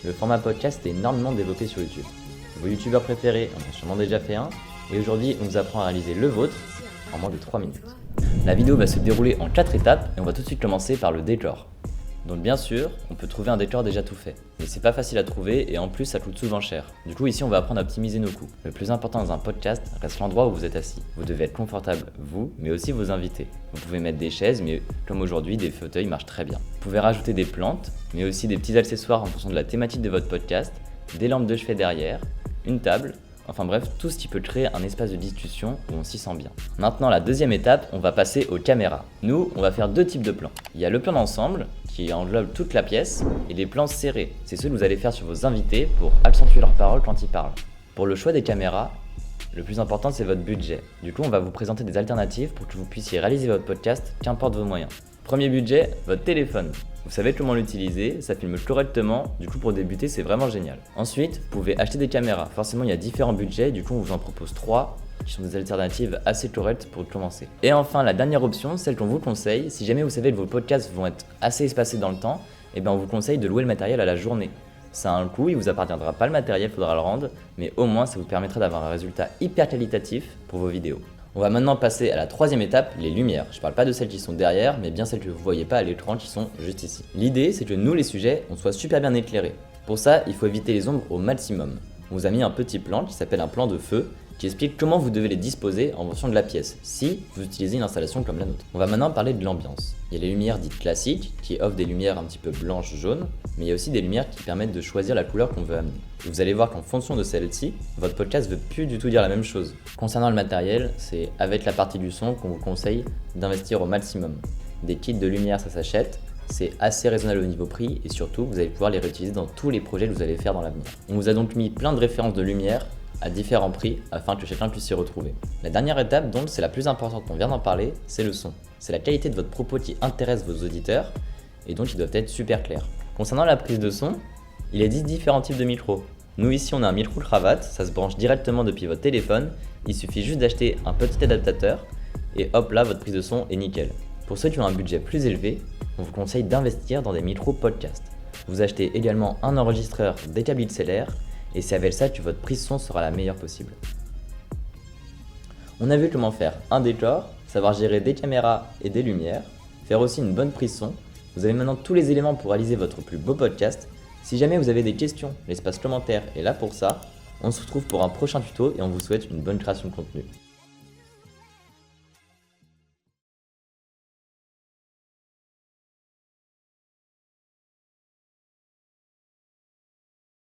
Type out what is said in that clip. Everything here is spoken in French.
Le format podcast est énormément développé sur YouTube. Vos youtubeurs préférés en ont sûrement déjà fait un, et aujourd'hui on vous apprend à réaliser le vôtre en moins de 3 minutes. La vidéo va se dérouler en 4 étapes et on va tout de suite commencer par le décor. Donc bien sûr, on peut trouver un décor déjà tout fait, mais c'est pas facile à trouver et en plus ça coûte souvent cher. Du coup ici on va apprendre à optimiser nos coûts. Le plus important dans un podcast reste l'endroit où vous êtes assis. Vous devez être confortable vous, mais aussi vos invités. Vous pouvez mettre des chaises, mais comme aujourd'hui, des fauteuils marchent très bien. Vous pouvez rajouter des plantes, mais aussi des petits accessoires en fonction de la thématique de votre podcast, des lampes de chevet derrière, une table, enfin bref, tout ce qui peut créer un espace de discussion où on s'y sent bien. Maintenant, la deuxième étape, on va passer aux caméras. Nous, on va faire 2 types de plans. Il y a le plan d'ensemble, qui englobe toute la pièce, et les plans serrés. C'est ceux que vous allez faire sur vos invités pour accentuer leurs paroles quand ils parlent. Pour le choix des caméras, le plus important c'est votre budget. Du coup, on va vous présenter des alternatives pour que vous puissiez réaliser votre podcast, qu'importe vos moyens. Premier budget, votre téléphone. Vous savez comment l'utiliser, ça filme correctement, du coup pour débuter c'est vraiment génial. Ensuite, vous pouvez acheter des caméras. Forcément il y a différents budgets, du coup on vous en propose 3 qui sont des alternatives assez correctes pour commencer. Et enfin la dernière option, celle qu'on vous conseille, si jamais vous savez que vos podcasts vont être assez espacés dans le temps, on vous conseille de louer le matériel à la journée. Ça a un coût, il vous appartiendra pas le matériel, il faudra le rendre, mais au moins ça vous permettra d'avoir un résultat hyper qualitatif pour vos vidéos. On va maintenant passer à la troisième étape, les lumières. Je parle pas de celles qui sont derrière, mais bien celles que vous voyez pas à l'écran qui sont juste ici. L'idée, c'est que nous, les sujets, on soit super bien éclairés. Pour ça, il faut éviter les ombres au maximum. On vous a mis un petit plan qui s'appelle un plan de feu, qui explique comment vous devez les disposer en fonction de la pièce, si vous utilisez une installation comme la nôtre. On va maintenant parler de l'ambiance. Il y a les lumières dites classiques, qui offrent des lumières un petit peu blanches, jaunes, mais il y a aussi des lumières qui permettent de choisir la couleur qu'on veut amener. Et vous allez voir qu'en fonction de celle-ci, votre podcast ne veut plus du tout dire la même chose. Concernant le matériel, c'est avec la partie du son qu'on vous conseille d'investir au maximum. Des kits de lumière, ça s'achète, c'est assez raisonnable au niveau prix et surtout, vous allez pouvoir les réutiliser dans tous les projets que vous allez faire dans l'avenir. On vous a donc mis plein de références de lumière à différents prix afin que chacun puisse s'y retrouver. La dernière étape donc, c'est la plus importante, on vient d'en parler, c'est le son. C'est la qualité de votre propos qui intéresse vos auditeurs et donc ils doivent être super clairs. Concernant la prise de son, il existe différents types de micros. Nous ici on a un micro cravate, ça se branche directement depuis votre téléphone, il suffit juste d'acheter un petit adaptateur et hop là votre prise de son est nickel. Pour ceux qui ont un budget plus élevé, on vous conseille d'investir dans des micros podcast. Vous achetez également un enregistreur des câbles XLR et c'est avec ça que votre prise son sera la meilleure possible. On a vu comment faire un décor, savoir gérer des caméras et des lumières, faire aussi une bonne prise son. Vous avez maintenant tous les éléments pour réaliser votre plus beau podcast. Si jamais vous avez des questions, l'espace commentaire est là pour ça. On se retrouve pour un prochain tuto et on vous souhaite une bonne création de contenu.